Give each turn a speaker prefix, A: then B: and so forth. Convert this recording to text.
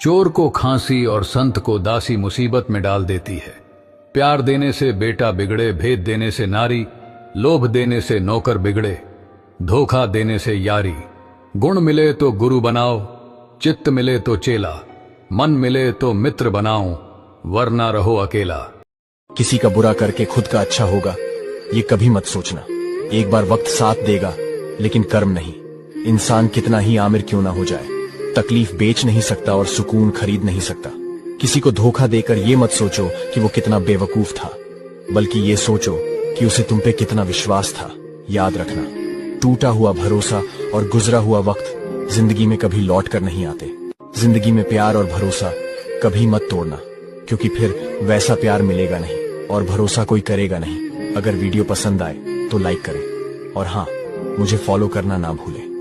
A: चोर को खांसी और संत को दासी मुसीबत में डाल देती है। प्यार देने से बेटा बिगड़े, भेद देने से नारी, लोभ देने से नौकर बिगड़े, धोखा देने से यारी। गुण मिले तो गुरु बनाओ, चित्त मिले तो चेला, मन मिले तो मित्र बनाओ, वरना रहो अकेला।
B: किसी का बुरा करके खुद का अच्छा होगा, ये कभी मत सोचना। एक बार वक्त साथ देगा लेकिन कर्म नहीं। इंसान कितना ही आमिर क्यों ना हो जाए, तकलीफ बेच नहीं सकता और सुकून खरीद नहीं सकता। किसी को धोखा देकर ये मत सोचो कि वो कितना बेवकूफ था, बल्कि ये सोचो कि उसे तुम पे कितना विश्वास था। याद रखना, टूटा हुआ भरोसा और गुजरा हुआ वक्त जिंदगी में कभी लौट कर नहीं आते। जिंदगी में प्यार और भरोसा कभी मत तोड़ना, क्योंकि फिर वैसा प्यार मिलेगा नहीं और भरोसा कोई करेगा नहीं। अगर वीडियो पसंद आए तो लाइक करें और हाँ, मुझे फॉलो करना ना भूलें।